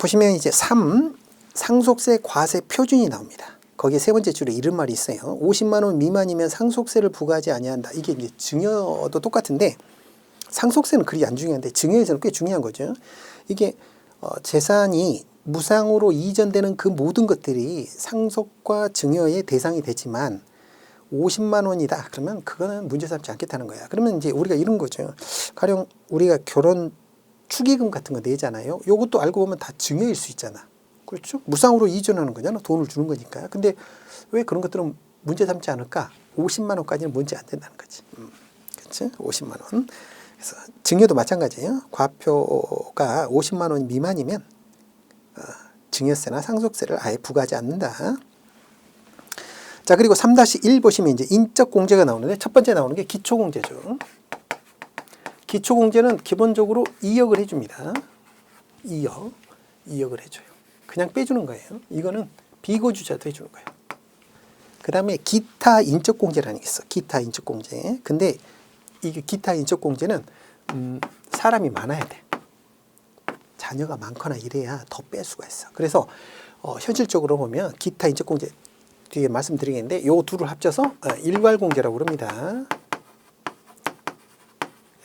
보시면 이제 3 상속세 과세 표준이 나옵니다. 거기에 세 번째 줄에 이런 말이 있어요. 50만 원 미만이면 상속세를 부과하지 아니한다. 이게 이제 증여도 똑같은데 상속세는 그리 안 중요한데 증여에서는 꽤 중요한 거죠. 이게 재산이 무상으로 이전되는 그 모든 것들이 상속과 증여의 대상이 되지만 50만 원이다. 그러면 그거는 문제 삼지 않겠다는 거야. 그러면 이제 우리가 이런 거죠. 가령 우리가 결혼 축의금 같은 거 내잖아요. 요것도 알고 보면 다 증여일 수 있잖아. 그렇죠? 무상으로 이전하는 거잖아. 돈을 주는 거니까. 근데 왜 그런 것들은 문제 삼지 않을까? 50만 원까지는 문제 안 된다는 거지. 그렇죠? 50만 원. 그래서 증여도 마찬가지예요. 과표가 50만 원 미만이면 증여세나 상속세를 아예 부과하지 않는다. 자, 그리고 3-1 보시면 이제 인적 공제가 나오는데 첫 번째 나오는 게 기초 공제죠. 기초 공제는 기본적으로 2억을 해줍니다. 2억을 해줘요. 그냥 빼주는 거예요. 이거는 비거주자도 해주는 거예요. 그 다음에 기타 인적 공제라는 게 있어. 기타 인적 공제. 근데 이게 기타 인적 공제는 사람이 많아야 돼. 자녀가 많거나 이래야 더 뺄 수가 있어. 그래서 현실적으로 보면 기타 인적 공제 뒤에 말씀드리겠는데 요 둘을 합쳐서 일괄공제라고 그럽니다.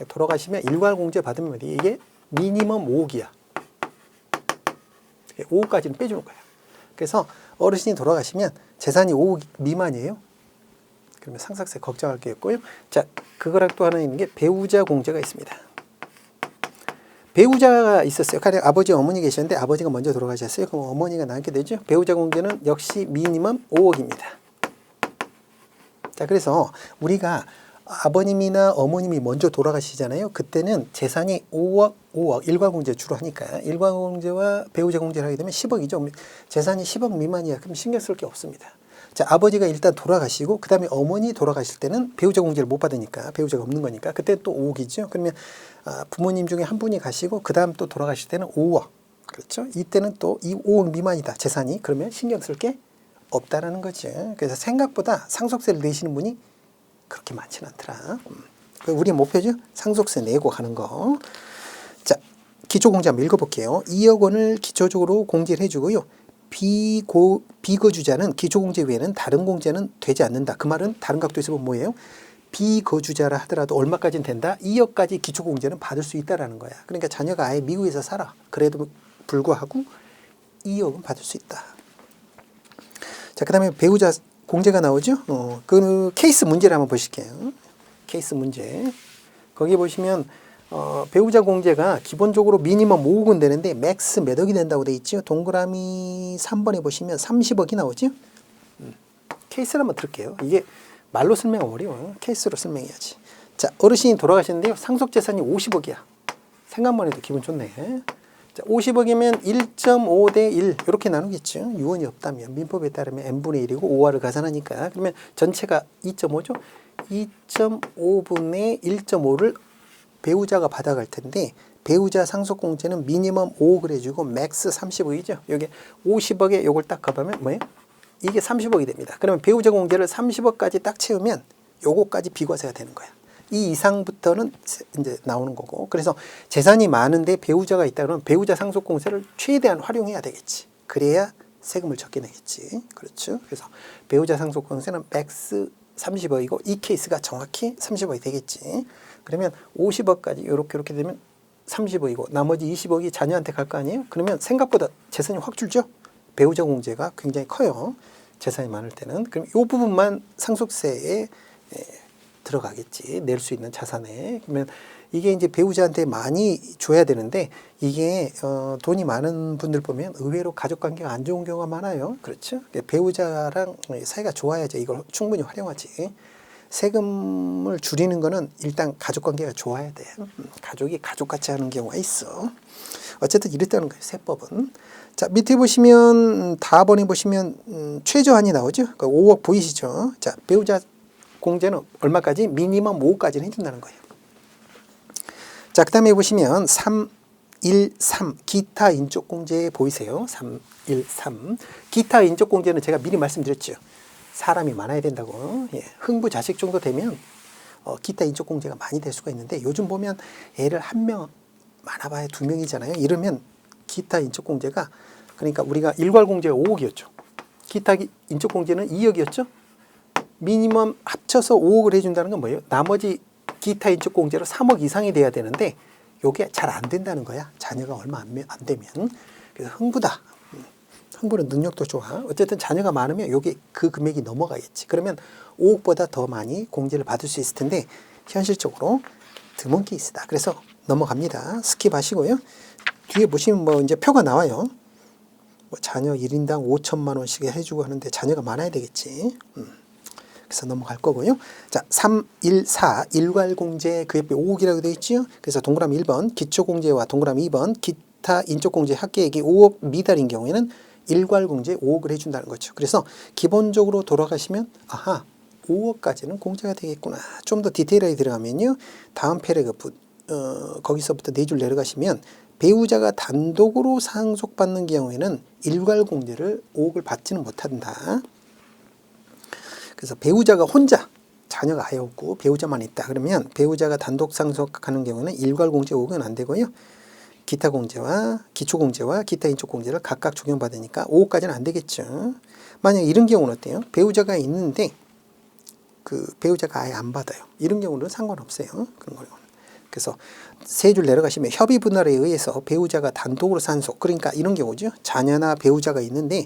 돌아가시면 일괄공제 받으면 이게 미니멈 5억이야. 5억까지는 빼주는 거예요. 그래서 어르신이 돌아가시면 재산이 5억 미만이에요. 그러면 상속세 걱정할 게 없고요. 자, 그거랑 또 하나 있는 게 배우자 공제가 있습니다. 배우자가 있었어요. 가령 아버지, 어머니 계셨는데 아버지가 먼저 돌아가셨어요. 그럼 어머니가 남게 되죠. 배우자 공제는 역시 미니멈 5억입니다. 자, 그래서 우리가 아버님이나 어머님이 먼저 돌아가시잖아요. 그때는 재산이 5억 일괄공제 주로 하니까 일괄공제와 배우자 공제를 하게 되면 10억이죠. 재산이 10억 미만이야. 그럼 신경 쓸 게 없습니다. 자, 아버지가 일단 돌아가시고 그 다음에 어머니 돌아가실 때는 배우자 공제를 못 받으니까 배우자가 없는 거니까 그때 또 5억이죠. 그러면 부모님 중에 한 분이 가시고 그 다음 또 돌아가실 때는 5억. 그렇죠? 이때는 또 이 5억 미만이다. 재산이. 그러면 신경 쓸 게 없다라는 거죠. 그래서 생각보다 상속세를 내시는 분이 그렇게 많지는 않더라. 우리 목표죠? 상속세 내고 가는 거. 자, 기초공제 한번 읽어볼게요. 2억 원을 기초적으로 공제를 해주고요. 비거주자는 기초공제 외에는 다른 공제는 되지 않는다. 그 말은 다른 각도에서 보면 뭐예요? 비거주자라 하더라도 얼마까지는 된다? 2억까지 기초공제는 받을 수 있다라는 거야. 그러니까 자녀가 아예 미국에서 살아. 그래도 불구하고 2억은 받을 수 있다. 자, 그 다음에 배우자 공제가 나오죠. 그 케이스 문제를 한번 보실게요. 케이스 문제. 거기 보시면 배우자 공제가 기본적으로 미니멈 5억은 되는데 맥스 몇 억이 된다고 돼 있죠. 동그라미 3번에 보시면 30억이 나오죠. 케이스를 한번 들을게요. 이게 말로 설명하면 어려워요. 케이스로 설명해야지. 자, 어르신이 돌아가셨는데요. 상속재산이 50억이야. 생각만 해도 기분 좋네. 자, 50억이면 1.5 대 1 이렇게 나누겠죠. 유언이 없다면 민법에 따르면 n분의 1이고 5화를 가산하니까 그러면 전체가 2.5죠. 2.5분의 1.5를 배우자가 받아갈 텐데 배우자 상속공제는 미니멈 5억을 해주고 맥스 30억이죠. 여기 50억에 요걸 딱 가보면 뭐예요? 이게 30억이 됩니다. 그러면 배우자 공제를 30억까지 딱 채우면 요거까지 비과세가 되는 거야. 이 이상부터는 이제 나오는 거고. 그래서 재산이 많은데 배우자가 있다 그러면 배우자 상속공제를 최대한 활용해야 되겠지. 그래야 세금을 적게 내겠지. 그렇죠. 그래서 배우자 상속공제는 맥스 30억이고 이 케이스가 정확히 30억이 되겠지. 그러면 50억까지 이렇게 되면 30억이고 나머지 20억이 자녀한테 갈 거 아니에요? 그러면 생각보다 재산이 확 줄죠. 배우자 공제가 굉장히 커요. 재산이 많을 때는. 그럼 이 부분만 상속세에 들어가겠지. 낼 수 있는 자산에. 그러면 이게 이제 배우자한테 많이 줘야 되는데 이게 돈이 많은 분들 보면 의외로 가족관계가 안 좋은 경우가 많아요. 그렇죠? 배우자랑 사이가 좋아야지 이걸 충분히 활용하지. 세금을 줄이는 거는 일단 가족관계가 좋아야 돼. 가족이 가족같이 하는 경우가 있어. 어쨌든 이랬다는 거예요. 세법은. 자, 밑에 보시면 다번에 보시면 최저한이 나오죠. 그러니까 5억 보이시죠? 자, 배우자 공제는 얼마까지? 미니멈 5억까지는 해준다는 거예요. 자, 그 다음에 보시면 313 기타 인적공제 보이세요? 313 기타 인적공제는 제가 미리 말씀드렸죠. 사람이 많아야 된다고. 예, 흥부자식 정도 되면 기타 인적공제가 많이 될 수가 있는데 요즘 보면 애를 한 명 많아봐야 2명이잖아요. 이러면 기타 인적공제가 그러니까 우리가 일괄공제가 5억이었죠. 기타 인적공제는 2억이었죠. 미니멈 합쳐서 5억을 해준다는 건 뭐예요? 나머지 기타 인적공제로 3억 이상이 돼야 되는데 이게 잘 안 된다는 거야. 자녀가 얼마 안 되면. 그래서 흥부다. 흥부는 능력도 좋아. 어쨌든 자녀가 많으면 이게 그 금액이 넘어가겠지. 그러면 5억보다 더 많이 공제를 받을 수 있을 텐데 현실적으로 드문 케이스다. 그래서 넘어갑니다. 스킵하시고요. 뒤에 보시면 뭐 이제 표가 나와요. 뭐 자녀 1인당 5천만 원씩 해주고 하는데 자녀가 많아야 되겠지. 그래서 넘어갈 거고요. 자, 3, 1, 4 일괄공제 그 옆에 5억이라고 되어 있죠. 그래서 동그라미 1번 기초공제와 동그라미 2번 기타 인적공제 합계액이 5억 미달인 경우에는 일괄공제 5억을 해준다는 거죠. 그래서 기본적으로 돌아가시면 아하 5억까지는 공제가 되겠구나. 좀 더 디테일하게 들어가면요. 다음 패러그래프 거기서부터 4줄 내려가시면 배우자가 단독으로 상속받는 경우에는 일괄공제를 5억을 받지는 못한다. 그래서 배우자가 혼자 자녀가 아예 없고 배우자만 있다. 그러면 배우자가 단독 상속하는 경우는 일괄공제 5억은 안 되고요. 기타 공제와 기초공제와 기타 인적공제를 각각 적용받으니까 5억까지는 안 되겠죠. 만약 이런 경우는 어때요? 배우자가 있는데 그 배우자가 아예 안 받아요. 이런 경우는 상관없어요. 그런 거는. 그래서 3줄 내려가시면 협의 분할에 의해서 배우자가 단독으로 상속. 그러니까 이런 경우죠. 자녀나 배우자가 있는데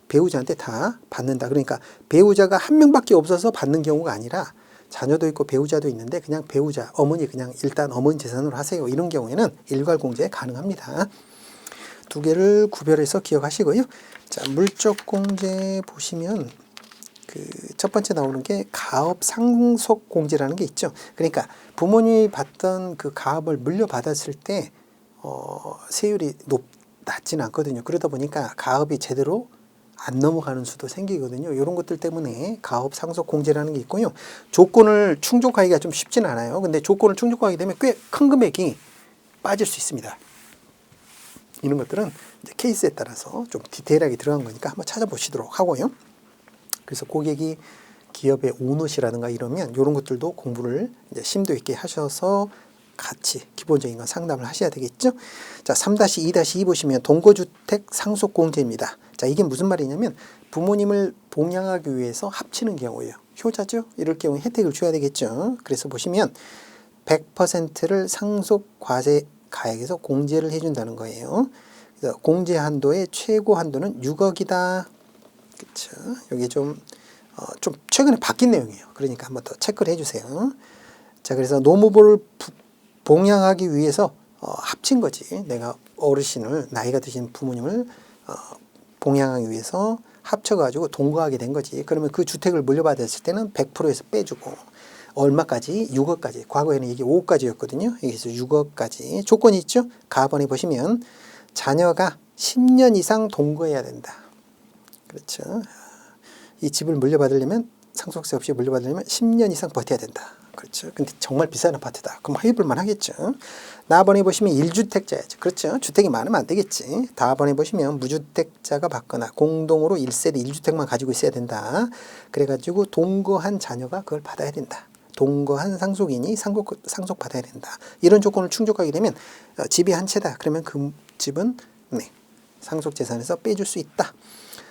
배우자한테 다 받는다. 그러니까 배우자가 한 명밖에 없어서 받는 경우가 아니라 자녀도 있고 배우자도 있는데 그냥 배우자, 어머니 그냥 일단 어머니 재산으로 하세요. 이런 경우에는 일괄공제 가능합니다. 두 개를 구별해서 기억하시고요. 자, 물적공제 보시면 그 첫 번째 나오는 게 가업 상속 공제라는 게 있죠. 그러니까 부모님이 받던 그 가업을 물려받았을 때 세율이 낮지는 않거든요. 그러다 보니까 가업이 제대로 안 넘어가는 수도 생기거든요. 이런 것들 때문에 가업 상속 공제라는 게 있고요. 조건을 충족하기가 좀 쉽지는 않아요. 근데 조건을 충족하게 되면 꽤 큰 금액이 빠질 수 있습니다. 이런 것들은 이제 케이스에 따라서 좀 디테일하게 들어간 거니까 한번 찾아보시도록 하고요. 그래서 고객이 기업의 오너시라든가 이러면 이런 것들도 공부를 이제 심도 있게 하셔서 같이 기본적인 건 상담을 하셔야 되겠죠. 자, 3-2-2 보시면 동거주택 상속공제입니다. 자, 이게 무슨 말이냐면 부모님을 봉양하기 위해서 합치는 경우예요. 효자죠? 이럴 경우에 혜택을 줘야 되겠죠. 그래서 보시면 100%를 상속과세 가액에서 공제를 해준다는 거예요. 그래서 공제 한도의 최고 한도는 6억이다. 그렇죠. 여기 좀 최근에 바뀐 내용이에요. 그러니까 한번 더 체크를 해주세요. 자, 그래서 노무부를 봉양하기 위해서 합친 거지. 내가 어르신을 나이가 드신 부모님을 봉양하기 위해서 합쳐가지고 동거하게 된 거지. 그러면 그 주택을 물려받았을 때는 100%에서 빼주고 얼마까지? 6억까지. 과거에는 이게 5억까지였거든요. 여기서 6억까지. 조건이 있죠. 가번에 보시면 자녀가 10년 이상 동거해야 된다. 그렇죠. 이 집을 물려받으려면 상속세 없이 물려받으려면 10년 이상 버텨야 된다. 그렇죠. 근데 정말 비싼 아파트다. 그럼 해볼만 하겠죠. 나번에 보시면 1주택자야죠. 그렇죠. 주택이 많으면 안 되겠지. 다번에 보시면 무주택자가 받거나 공동으로 1세대 1주택만 가지고 있어야 된다. 그래가지고 동거한 자녀가 그걸 받아야 된다. 동거한 상속인이 상속받아야 된다. 이런 조건을 충족하게 되면 집이 한 채다. 그러면 그 집은 상속재산에서 빼줄 수 있다.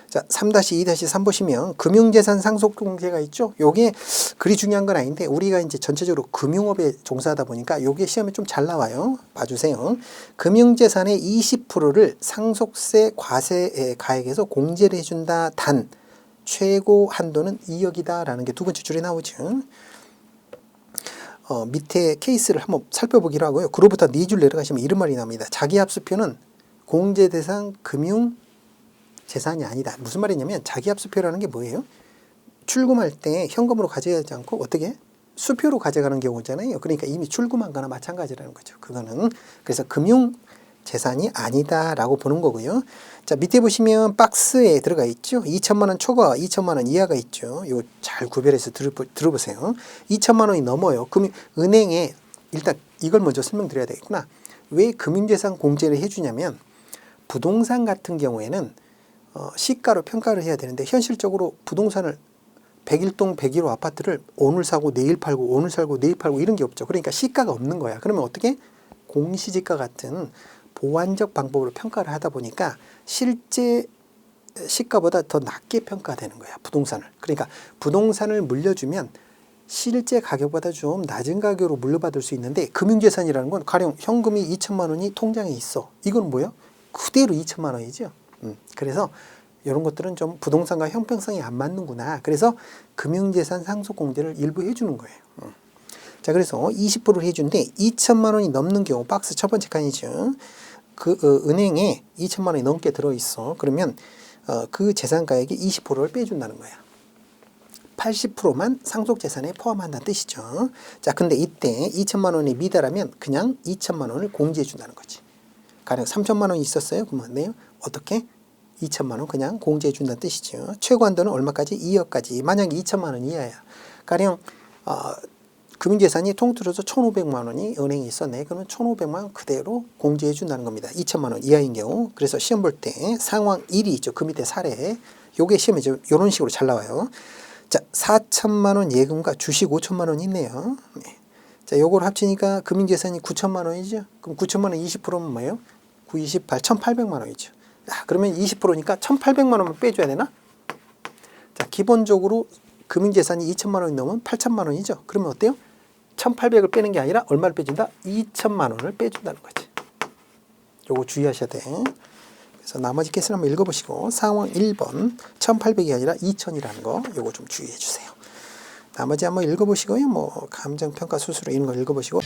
자, 3-2-3 보시면 금융재산 상속공제가 있죠. 요게 그리 중요한 건 아닌데 우리가 이제 전체적으로 금융업에 종사하다 보니까 요게 시험에 좀 잘 나와요. 봐주세요. 금융재산의 20%를 상속세 과세 가액에서 공제를 해준다. 단 최고 한도는 2억이다 라는 게 두 번째 줄에 나오죠. 밑에 케이스를 한번 살펴보기로 하고요. 그로부터 4줄 내려가시면 이런 말이 나옵니다. 자기합수표는 공제 대상 금융 재산이 아니다. 무슨 말이냐면 자기합수표라는 게 뭐예요? 출금할 때 현금으로 가져가지 않고 어떻게? 수표로 가져가는 경우잖아요. 그러니까 이미 출금한 거나 마찬가지라는 거죠. 그거는 그래서 금융 재산이 아니다라고 보는 거고요. 자, 밑에 보시면 박스에 들어가 있죠. 2천만 원 초과, 2천만 원 이하가 있죠. 이거 잘 구별해서 들어보세요. 2천만 원이 넘어요. 그럼 은행에 일단 이걸 먼저 설명드려야 되겠구나. 왜 금융재산 공제를 해주냐면 부동산 같은 경우에는 시가로 평가를 해야 되는데 현실적으로 부동산을 101동 101호 아파트를 오늘 사고 내일 팔고 오늘 살고 내일 팔고 이런 게 없죠. 그러니까 시가가 없는 거야. 그러면 어떻게? 공시지가 같은 보완적 방법으로 평가를 하다 보니까 실제 시가보다 더 낮게 평가되는 거야, 부동산을. 그러니까 부동산을 물려주면 실제 가격보다 좀 낮은 가격으로 물려받을 수 있는데, 금융재산이라는 건 가령 현금이 2천만 원이 통장에 있어. 이건 뭐야? 그대로 2천만 원이죠. 그래서 이런 것들은 좀 부동산과 형평성이 안 맞는구나. 그래서 금융재산 상속공제를 일부 해주는 거예요. 자, 그래서 20%를 해준데 2천만 원이 넘는 경우, 박스 첫 번째 칸이죠. 은행에 2천만 원이 넘게 들어있어. 그러면 그 재산가액의 20%를 빼준다는 거야. 80%만 상속재산에 포함한다는 뜻이죠. 자, 근데 이때 2천만 원이 미달하면 그냥 2천만 원을 공제해 준다는 거지. 가령 3천만 원이 있었어요. 그러면 네요. 어떻게? 2천만 원 그냥 공제해 준다는 뜻이죠. 최고 한도는 얼마까지? 2억까지. 만약에 2천만 원 이하야. 가령 금융재산이 통틀어서 1,500만 원이 은행에 있었네. 그러면 1,500만 원 그대로 공제해 준다는 겁니다. 2천만 원 이하인 경우. 그래서 시험 볼 때 상황 1이 있죠. 그 밑에 사례. 요게 시험에 이런 식으로 잘 나와요. 자, 4천만 원 예금과 주식 5천만 원이 있네요. 네. 자, 요걸 합치니까 금융재산이 9천만 원이죠. 그럼 9천만 원 20%면 뭐예요? 9, 28, 1,800만 원이죠. 야, 그러면 20%니까 1,800만 원만 빼줘야 되나? 자, 기본적으로 금융재산이 2천만 원이 넘으면 8천만 원이죠. 그러면 어때요? 1,800을 빼는 게 아니라 얼마를 빼준다? 2천만 원을 빼준다는 거지. 요거 주의하셔야 돼. 그래서 나머지 케이스를 한번 읽어보시고, 상황 1번 1,800이 아니라 2,000이라는 거 요거 좀 주의해 주세요. 나머지 한번 읽어보시고요. 뭐 감정평가 수수료 이런 거 읽어보시고.